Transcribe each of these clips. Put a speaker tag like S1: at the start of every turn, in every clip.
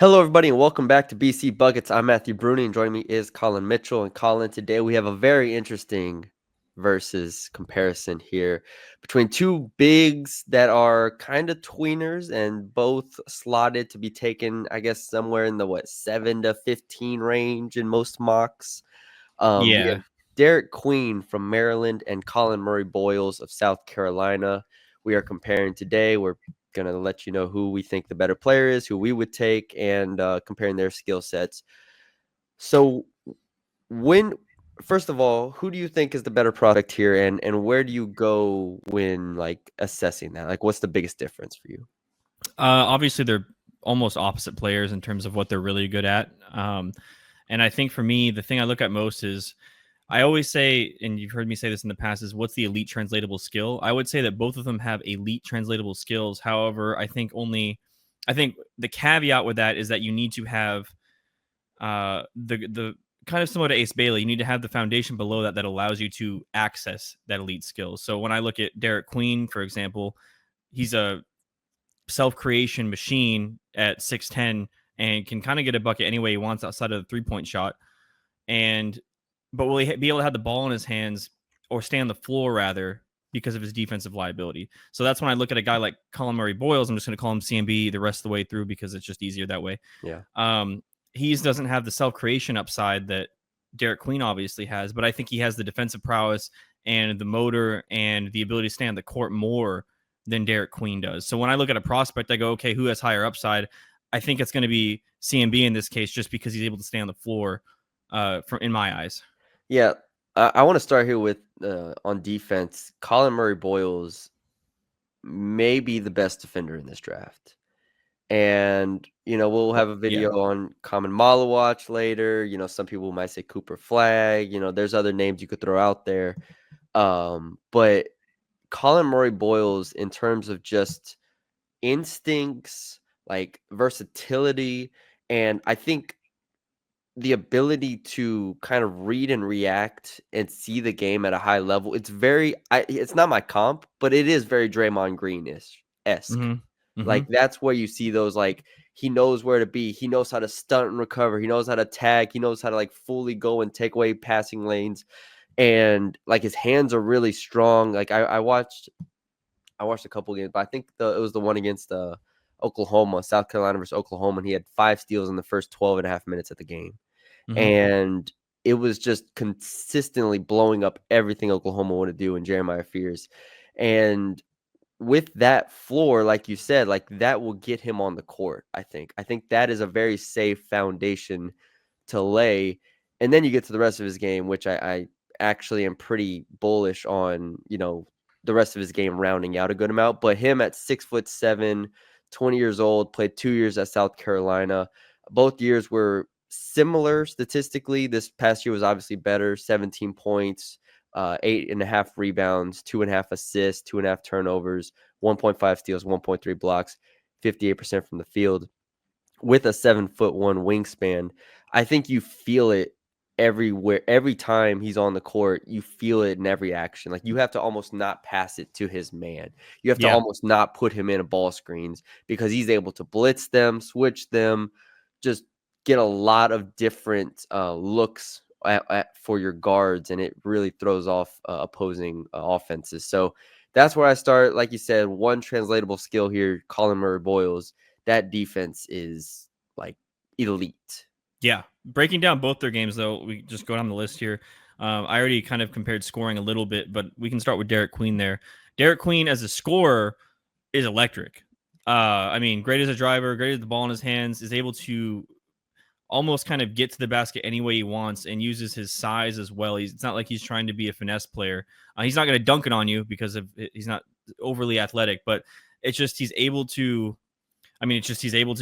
S1: Hello, everybody, and welcome back to BC Buckets. I'm Matthew Brune, and joining me is Colin Mitchell. And Colin, today we have a very interesting versus comparison here between two bigs that are kind of tweeners and both slotted to be taken, I guess, somewhere in the 7 to 15 range in most mocks. We have
S2: Yeah.
S1: Derik Queen from Maryland and Collin Murray-Boyles of South Carolina. We are comparing today. We're going to let you know who we think the better player is, who we would take, and comparing their skill sets. So, first of all, who do you think is the better product here, and where do you go when assessing that? Like, what's the biggest difference for you?
S2: Obviously, they're almost opposite players in terms of what they're really good at. And I think for me, the thing I look at most is I always say, and you've heard me say this in the past, is what's the elite translatable skill? I would say that both of them have elite translatable skills. However, I think the caveat with that is that you need to have the kind of similar to Ace Bailey, you need to have the foundation below that allows you to access that elite skill. So when I look at Derik Queen, for example, he's a self-creation machine at 6'10" and can kind of get a bucket any way he wants outside of the three-point shot. But will he be able to have the ball in his hands or stay on the floor rather because of his defensive liability? So that's when I look at a guy like Collin Murray-Boyles. I'm just going to call him CMB the rest of the way through because it's just easier that way.
S1: Yeah.
S2: He doesn't have the self-creation upside that Derik Queen obviously has, but I think he has the defensive prowess and the motor and the ability to stay on the court more than Derik Queen does. So when I look at a prospect, I go, okay, who has higher upside? I think it's going to be CMB in this case, just because he's able to stay on the floor in my eyes.
S1: Yeah, I want to start here with on defense. Collin Murray-Boyles may be the best defender in this draft. And, we'll have a video on Common Watch later. Some people might say Cooper Flag. There's other names you could throw out there. But Collin Murray-Boyles, in terms of just instincts, like versatility, and I think the ability to kind of read and react and see the game at a high level, it's not my comp, but it is very Draymond Green-ish esque.
S2: Mm-hmm. Mm-hmm.
S1: Like, that's where you see those, like, he knows where to be. He knows how to stunt and recover. He knows how to tag. He knows how to, like, fully go and take away passing lanes. And, like, his hands are really strong. Like, I watched a couple games, but I think it was the one against Oklahoma, South Carolina versus Oklahoma, and he had 5 steals in the first 12 and a half minutes of the game.
S2: Mm-hmm.
S1: And it was just consistently blowing up everything Oklahoma wanted to do in Jeremiah Fears. And with that floor, like you said, like, that will get him on the court, I think. I think that is a very safe foundation to lay. And then you get to the rest of his game, which I actually am pretty bullish on, the rest of his game rounding out a good amount. But him at 6'7", 20 years old, played 2 years at South Carolina. Both years were similar statistically. This past year was obviously better, 17 points. 8.5 rebounds, 2.5 assists, 2.5 turnovers, 1.5 steals, 1.3 blocks, 58% from the field, with a 7'1" wingspan. I think you feel it everywhere. Every time he's on the court, you feel it in every action. Like, you have to almost not pass it to his man. You have to almost not put him in a ball screens because he's able to blitz them, switch them, just get a lot of different looks for your guards, and it really throws off opposing offenses. So that's where I start. Like you said, one translatable skill here, Collin Murray-Boyles. That defense is, like, elite.
S2: Yeah. Breaking down both their games, though, we just go down the list here. I already kind of compared scoring a little bit, but we can start with Derik Queen there. Derik Queen as a scorer is electric. I mean, great as a driver, great as the ball in his hands, is able to almost kind of get to the basket any way he wants and uses his size as well. It's not like he's trying to be a finesse player. He's not going to dunk it on you because he's not overly athletic, but it's just he's able to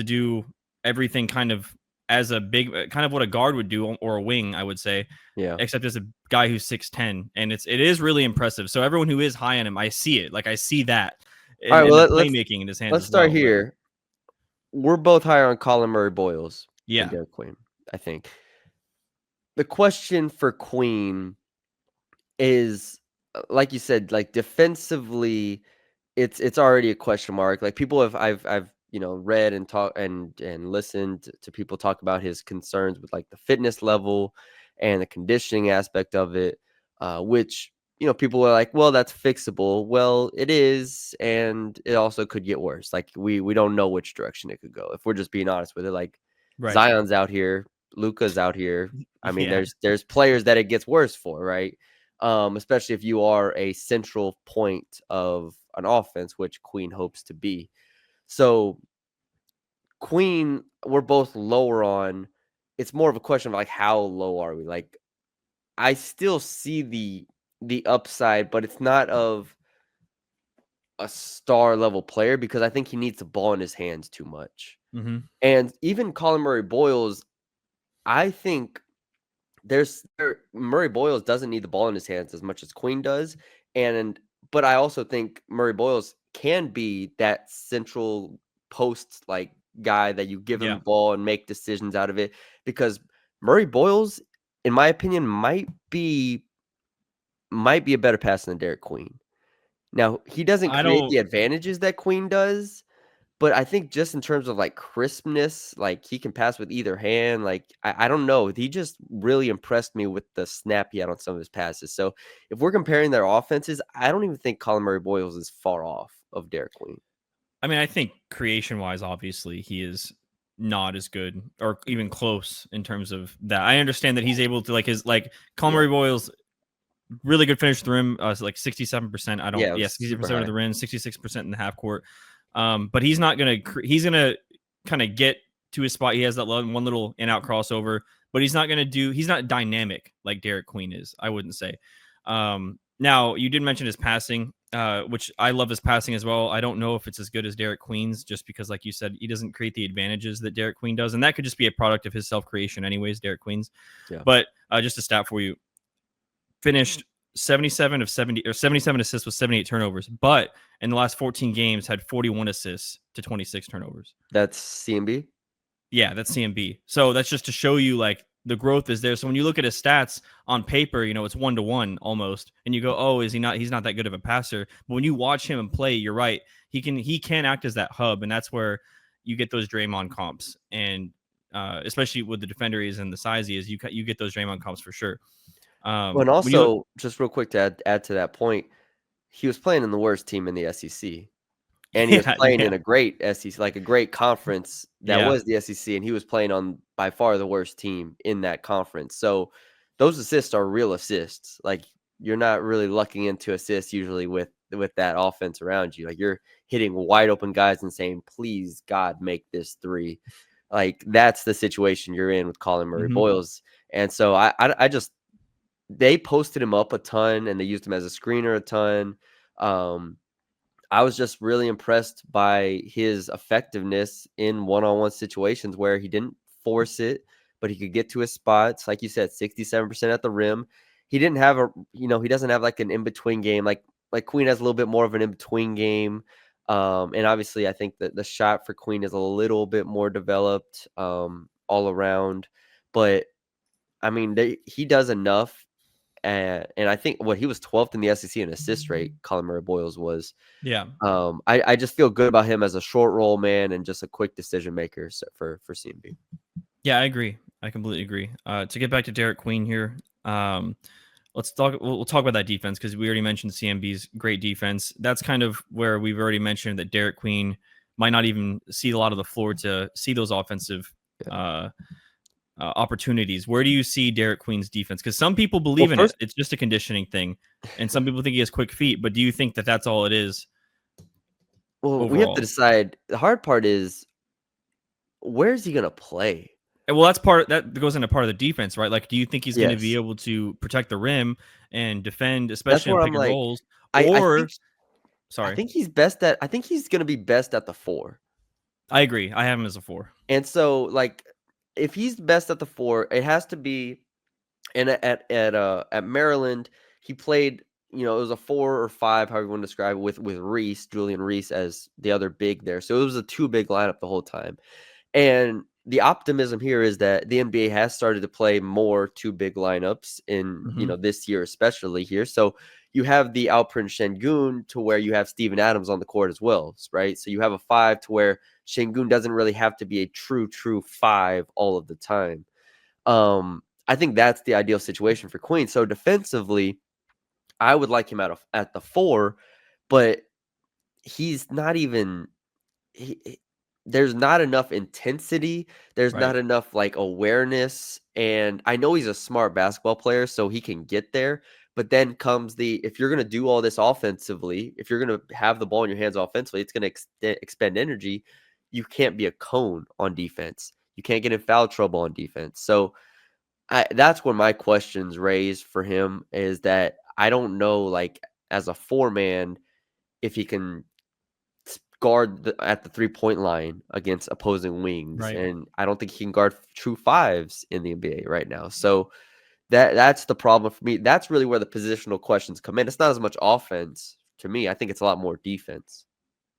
S2: do everything kind of as a big, kind of what a guard would do, or a wing, I would say.
S1: Yeah.
S2: Except as a guy who's 6'10", and it is really impressive. So everyone who is high on him, I see it. Like, I see that.
S1: All right, well,
S2: the playmaking in his hands.
S1: Let's start here. We're both higher on Collin Murray-Boyles than Derik Queen, I think. The question for Queen is, like you said, like, defensively, it's already a question mark. Like, I've read and talk and listened to people talk about his concerns with like the fitness level and the conditioning aspect of it, which people are like, well, that's fixable. Well, it is, and it also could get worse. Like we don't know which direction it could go if we're just being honest with it. Like
S2: Right.
S1: Zion's out here, Luka's out here. I mean,
S2: Yeah.
S1: there's players that it gets worse for, right? Especially if you are a central point of an offense, which Queen hopes to be. So Queen, we're both lower on. It's more of a question of like how low are we? Like I still see the upside, but it's not of a star level player because I think he needs the ball in his hands too much.
S2: Mm-hmm.
S1: And even Collin Murray-Boyles, I think Murray-Boyles doesn't need the ball in his hands as much as Queen does. But I also think Murray-Boyles can be that central post like guy that you give him
S2: Yeah.
S1: the ball and make decisions out of it, because Murray-Boyles, in my opinion, might be a better passer than Derik Queen. Now, he doesn't
S2: I
S1: create
S2: don't.
S1: the advantages that Queen does, but I think just in terms of, like, crispness, like, he can pass with either hand, like, I don't know, he just really impressed me with the snap he had on some of his passes. So, if we're comparing their offenses, I don't even think Collin Murray-Boyles is far off of Derik Queen.
S2: I mean, I think creation wise, obviously, he is not as good or even close in terms of that. I understand that he's able to Colin
S1: Yeah.
S2: Murray-Boyles, really good finish to the rim, so like 67%.
S1: Yeah, it was
S2: 67% of
S1: super
S2: the
S1: high.
S2: rim, 66% in the half court. But he's not gonna he's gonna kind of get to his spot. He has that one little in out crossover, but he's not dynamic like Derik Queen is, I wouldn't say. Now you did mention his passing, which I love his passing as well. I don't know if it's as good as Derik Queen's, just because, like you said, he doesn't create the advantages that Derik Queen does, and that could just be a product of his self creation, anyways. Derik Queen's,
S1: Yeah.
S2: but just a stat for you: finished 77 of 70 or 77 assists with 78 turnovers, but in the last 14 games had 41 assists to 26 turnovers.
S1: That's CMB?
S2: Yeah, that's CMB. So that's just to show you like the growth is there. So when you look at his stats on paper, it's 1-to-1 almost, and you go, "Oh, is he not? He's not that good of a passer." But when you watch him and play, you're right. He can act as that hub, and that's where you get those Draymond comps, and especially with the defender he is and the size he is, you get those Draymond comps for sure.
S1: Well, and
S2: When you look,
S1: also, just real quick to add to that point, he was playing in the worst team in the SEC. And he was
S2: yeah,
S1: playing
S2: yeah,
S1: in a great SEC, like a great conference that
S2: yeah.
S1: was the SEC, and he was playing on by far the worst team in that conference. So those assists are real assists. Like you're not really lucking into assists usually with that offense around you. Like you're hitting wide open guys and saying, "Please God, make this three." Like that's the situation you're in with Collin
S2: Mm-hmm.
S1: Murray-Boyles. And so I just they posted him up a ton and they used him as a screener a ton. Um, I was just really impressed by his effectiveness in one-on-one situations where he didn't force it, but he could get to his spots. Like you said, 67% at the rim. He didn't have he doesn't have like an in-between game. Like Queen has a little bit more of an in-between game. And obviously I think that the shot for Queen is a little bit more developed all around. But I mean, he does enough. And I think he was 12th in the SEC in assist rate, Collin Murray-Boyles was.
S2: Yeah.
S1: I just feel good about him as a short roll man and just a quick decision maker for CMB.
S2: Yeah, I agree. I completely agree. To get back to Derik Queen here, let's talk. We'll talk about that defense because we already mentioned CMB's great defense. That's kind of where we've already mentioned that Derik Queen might not even see a lot of the floor to see those offensive opportunities. Where do you see Derik Queen's defense? Because some people
S1: Well,
S2: believe in it.
S1: first,
S2: It's just a conditioning thing, and some people think he has quick feet. But do you think that that's all it is
S1: we have to
S2: overall?
S1: decide. The hard part is where's he gonna play?
S2: Well, that goes into part of the defense, right? Like, do you think he's going to be
S1: Yes,
S2: able to protect the rim and defend,
S1: that's
S2: especially on
S1: where I'm
S2: pick and
S1: like,
S2: rolls?
S1: I think
S2: Or,
S1: I
S2: sorry,
S1: think he's best at. I think he's gonna be best at the four.
S2: I agree. I have him as a 4.
S1: And so, like, if he's best at the four, it has to be. And at Maryland, he played. It was a 4 or 5, however you want to describe it, with Julian Reese as the other big there. So it was a 2 big lineup the whole time. And the optimism here is that the NBA has started to play more 2 big lineups in
S2: Mm-hmm.
S1: this year, especially here. So you have the Alperen Şengün to where you have Steven Adams on the court as well, right? So you have a 5 to where Şengün doesn't really have to be a true 5 all of the time. I think that's the ideal situation for Queen. So defensively, I would like him at the 4, but he's not even there's not enough intensity. There's
S2: Right.
S1: not enough like awareness. And I know he's a smart basketball player, so he can get there. But then comes if you're going to do all this offensively, if you're going to have the ball in your hands offensively, it's going to expend energy. You can't be a cone on defense. You can't get in foul trouble on defense. So that's where my questions raised for him is that I don't know, like as a 4-man, if he can guard at the 3-point line against opposing wings,
S2: Right.
S1: and I don't think he can guard true 5s in the NBA right now. So that's the problem for me. That's really where the positional questions come in. It's not as much offense to me. I think it's a lot more defense.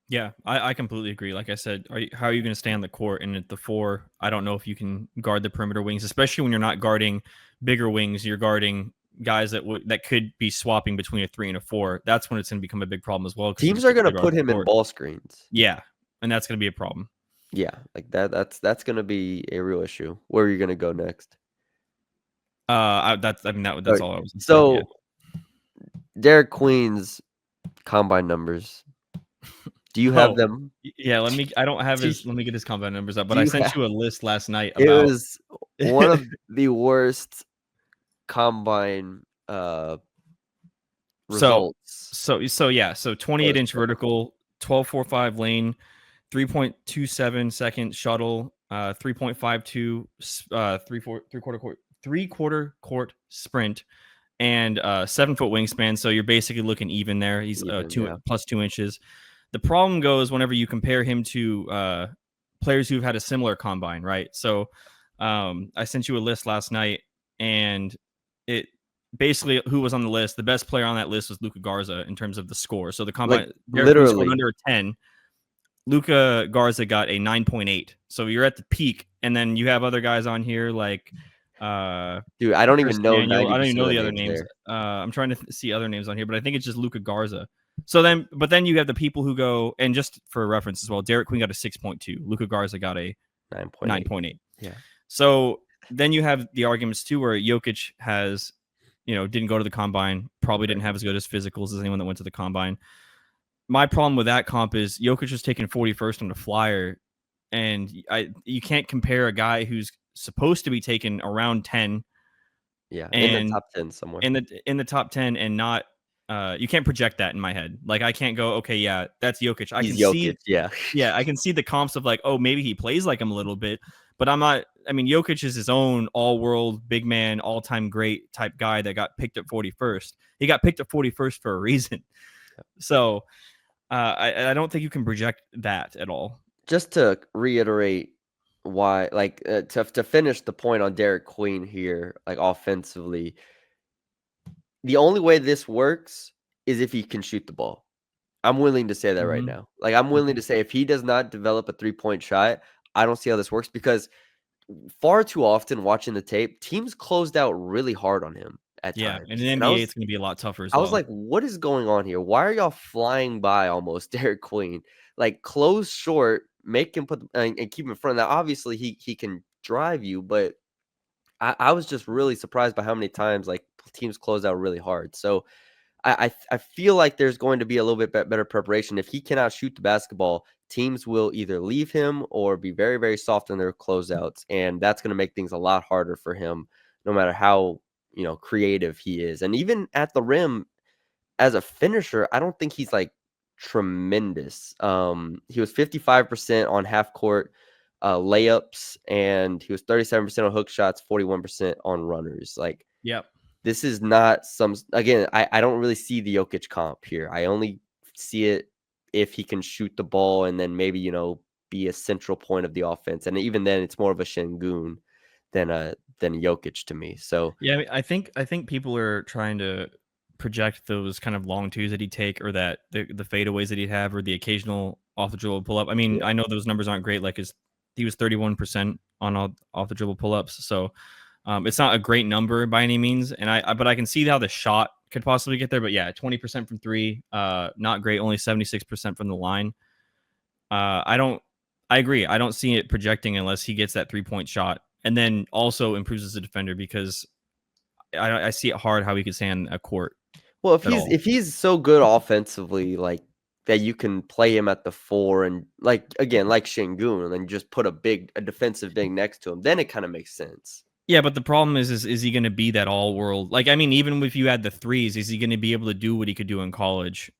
S2: Yeah, I completely agree. Like I said, how are you going to stay on the court? And at the 4, I don't know if you can guard the perimeter wings, especially when you're not guarding bigger wings. You're guarding guys that could be swapping between a 3 and a 4. That's when it's going to become a big problem as well.
S1: Teams are going to put him in ball screens.
S2: Yeah, and that's going to be a problem.
S1: Yeah, like that's going to be a real issue. Where are you going to go next?
S2: That's all I was.
S1: So,
S2: yeah.
S1: Derik Queen's combine numbers. Do you have them?
S2: Yeah, I don't have his. Let me get his combine numbers up. But I sent you a list last night
S1: It
S2: about.
S1: was one of the worst combine results.
S2: So 28-inch vertical, 12.45 lane, 3.27 second shuttle, 3.52 three-quarter court sprint, and 7-foot wingspan. So you're basically looking even there. He's plus 2 inches. The problem goes whenever you compare him to players who've had a similar combine, right? So I sent you a list last night, and it basically who was on the list. The best player on that list was Luka Garza in terms of the score. So the combine
S1: literally
S2: under a 10. Luka Garza got a 9.8. So you're at the peak, and then you have other guys on here like
S1: dude, I don't even know.
S2: I don't even know the other names. I'm trying to see other names on here, but I think it's just Luka Garza. So then you have the people who go, and just for reference as well, Derik Queen got a 6.2. Luka Garza got a 9.8.
S1: Yeah.
S2: So then you have the arguments too, where Jokic has, didn't go to the combine, probably didn't have as good as physicals as anyone that went to the combine. My problem with that comp is Jokic was taken 41st on the flyer, and you can't compare a guy who's supposed to be taken around 10.
S1: Yeah, in the top 10 somewhere.
S2: In the top 10 and not you can't project that in my head. Like I can't go, okay, yeah, that's Jokic. I can see I can see the comps of like, oh, maybe he plays like him a little bit, but I'm not. I mean, Jokic is his own all-world big man, all-time great type guy that got picked at 41st. He got picked at 41st for a reason. So I don't think you can project that at all.
S1: Just to reiterate why, like to finish the point on Derik Queen here, like offensively, the only way this works is if he can shoot the ball. I'm willing to say that right now. Like I'm willing to say if he does not develop a 3-point shot, I don't see how this works, because far too often watching the tape, teams closed out really hard on him at times.
S2: And in the NBA, it's going to be a lot tougher as well.
S1: I was like, what is going on here? Why are y'all flying by almost Derik Queen? Like close short, make him put and keep him in front. Now, obviously, he can drive you, but I was just really surprised by how many times like teams closed out really hard. So I feel like there's going to be a little bit better preparation. If he cannot shoot the basketball, teams will either leave him or be very, very soft in their closeouts. And that's going to make things a lot harder for him, no matter how, creative he is. And even at the rim as a finisher, I don't think he's like tremendous. He was 55% on half court layups, and he was 37% on hook shots, 41% on runners. Like,
S2: yep.
S1: This is not I don't really see the Jokic comp here. I only see it if he can shoot the ball and then maybe, be a central point of the offense. And even then it's more of a Şengün than Jokic to me. So
S2: yeah, I think people are trying to project those kind of long twos that he'd take, or that the fadeaways that he'd have, or the occasional off the dribble pull up. I mean, I know those numbers aren't great. Like he was 31% on off the dribble pull ups. So it's not a great number by any means, but I can see how the shot could possibly get there, but yeah, 20% from three, not great. Only 76% from the line. I agree. I don't see it projecting unless he gets that 3-point shot, and then also improves as a defender because I see it hard how he could stand a court
S1: Well,
S2: at all.
S1: if he's so good offensively, like that, you can play him at the 4 and like again, like Şengün, and then just put a defensive big next to him. Then it kind of makes sense.
S2: Yeah, but the problem is he going to be that all world? Like, I mean, even if you add the threes, is he going to be able to do what he could do in college?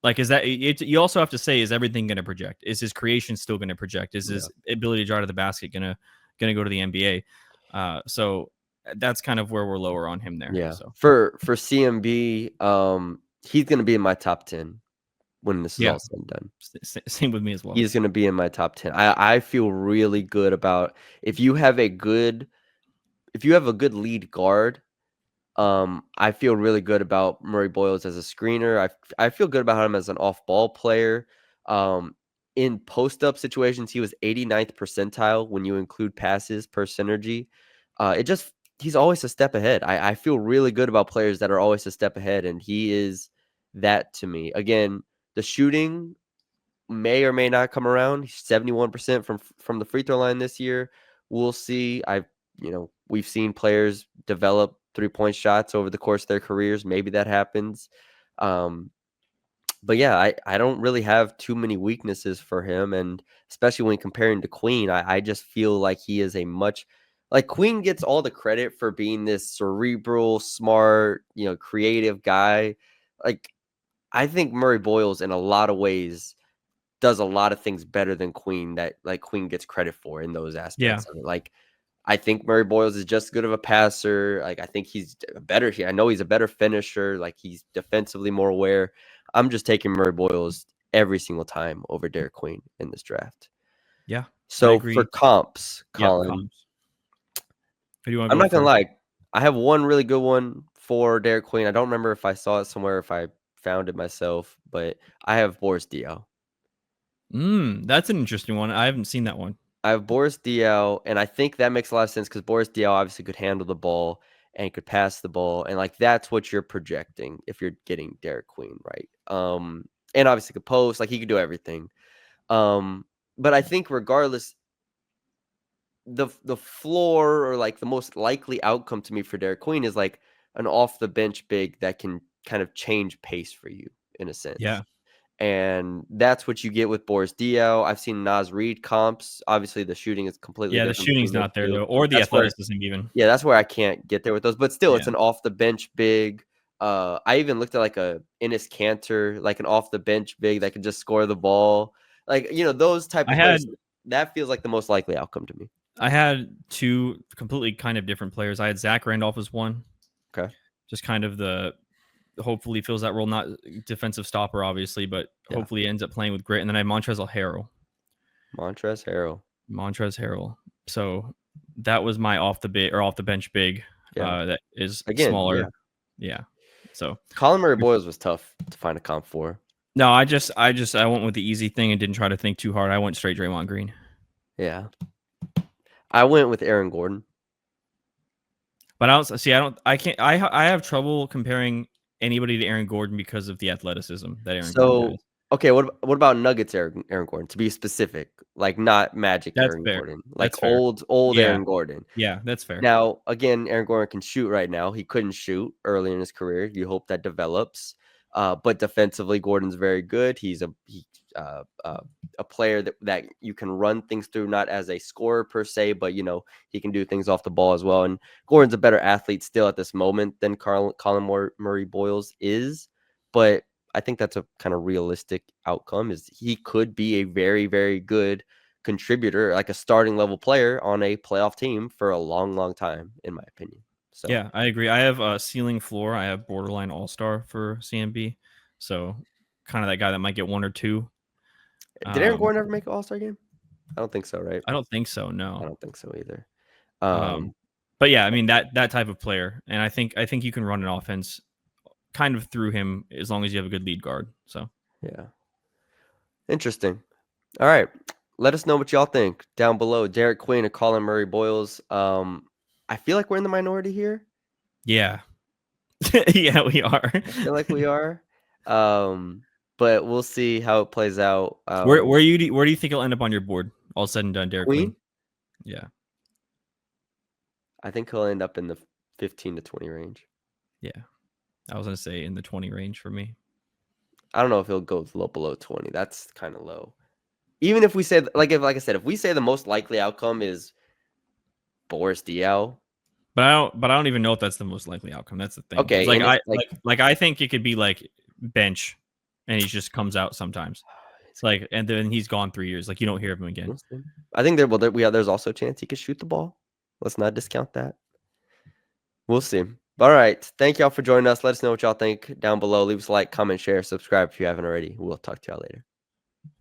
S2: Like, is that you also have to say, is everything going to project? Is his creation still going to project? Is his ability to drive to the basket gonna go to the NBA? So that's kind of where we're lower on him there.
S1: Yeah.
S2: So
S1: For CMB, he's gonna be in my top 10 when this is all said and done.
S2: Same with me as well.
S1: He's gonna be in my top 10. I feel really good about if you have a good lead guard. I feel really good about Murray-Boyles as a screener. I feel good about him as an off-ball player. In post-up situations, he was 89th percentile when you include passes per synergy. He's always a step ahead. I feel really good about players that are always a step ahead, and he is that to me. Again, the shooting may or may not come around. He's 71% from the free throw line this year. We'll see. We've seen players develop 3-point shots over the course of their careers. Maybe that happens. But yeah, I don't really have too many weaknesses for him. And especially when comparing to Queen, I just feel like he is Queen gets all the credit for being this cerebral, smart, creative guy. Like, I think Murray-Boyles in a lot of ways does a lot of things better than Queen that like Queen gets credit for in those aspects of it. Like, I think Murray-Boyles is just as good of a passer. Like, I think he's better. I know he's a better finisher. Like, he's defensively more aware. I'm just taking Murray-Boyles every single time over Derik Queen in this draft.
S2: Yeah.
S1: So for comps, Colin,
S2: who do you want to
S1: I'm
S2: go
S1: not gonna
S2: first?
S1: lie. I have one really good one for Derik Queen. I don't remember if I saw it somewhere, if I found it myself, but I have Boris Diaw.
S2: That's an interesting one. I haven't seen that one.
S1: I have Boris Diaw, and I think that makes a lot of sense because Boris Diaw obviously could handle the ball and could pass the ball, and like that's what you're projecting if you're getting Derik Queen, right? And obviously could post, like he could do everything. But I think regardless, the floor or like the most likely outcome to me for Derik Queen is like an off the bench big that can kind of change pace for you in a sense.
S2: Yeah.
S1: And that's what you get with Boris Diaw. I've seen Naz Reid comps. Obviously, the shooting is completely different.
S2: The shooting's not there though, or the athleticism even.
S1: Yeah, that's where I can't get there with those. But still, it's an off the bench big. I even looked at like a Enes Kanter, like an off the bench big that can just score the ball. Like, those type of players. That feels like the most likely outcome to me.
S2: I had two completely kind of different players. I had Zach Randolph as one.
S1: Okay.
S2: Just kind of hopefully fills that role, not defensive stopper, obviously, but hopefully ends up playing with grit. And then I have Montrezl Harrell. Montrezl Harrell. So that was my off the bench big. That is smaller. Yeah. So
S1: Collin Murray-Boyles was tough to find a comp for.
S2: No, I went with the easy thing and didn't try to think too hard. I went straight Draymond Green.
S1: Yeah. I went with Aaron Gordon.
S2: But I have trouble comparing anybody to Aaron Gordon because of the athleticism that Aaron Gordon has.
S1: Okay, what about Nuggets Aaron Gordon, to be specific? Like not Magic Aaron Gordon. Like old Aaron Gordon.
S2: Yeah, that's fair.
S1: Now, again, Aaron Gordon can shoot right now. He couldn't shoot early in his career. You hope that develops. But defensively, Gordon's very good. He's a player that you can run things through, not as a scorer per se, but he can do things off the ball as well. And Gordon's a better athlete still at this moment than Collin Murray-Boyles is. But I think that's a kind of realistic outcome. Is he could be a very, very good contributor, like a starting level player on a playoff team for a long, long time, in my opinion. So
S2: yeah, I agree. I have a ceiling floor. I have borderline all-star for CMB. So kind of that guy that might get one or two.
S1: Did Aaron Gordon ever make an all-star game? I don't think so, right?
S2: I don't think so. No,
S1: I don't think so either.
S2: But yeah, I mean that type of player, and I think you can run an offense kind of through him as long as you have a good lead guard. So
S1: yeah, interesting. All right, let us know what y'all think down below. Derik Queen and Collin Murray-Boyles. I feel like we're in the minority here.
S2: Yeah, Yeah, we are.
S1: I feel like we are. But we'll see how it plays out.
S2: Where do you think he'll end up on your board? All said and done, Derik Queen.
S1: Queen?
S2: Yeah.
S1: I think he'll end up in the 15 to 20 range.
S2: Yeah. I was gonna say in the 20 range for me.
S1: I don't know if he'll go below 20. That's kind of low. Even if we say, like I said, if we say the most likely outcome is Boris Diaw.
S2: But I don't even know if that's the most likely outcome. That's the thing.
S1: Okay,
S2: Like
S1: and
S2: I think it could be like bench, and he just comes out sometimes. It's like, and then he's gone 3 years. Like you don't hear of him again.
S1: I think there's also a chance he could shoot the ball. Let's not discount that. We'll see. All right. Thank y'all for joining us. Let us know what y'all think down below. Leave us a like, comment, share, subscribe if you haven't already. We'll talk to y'all later.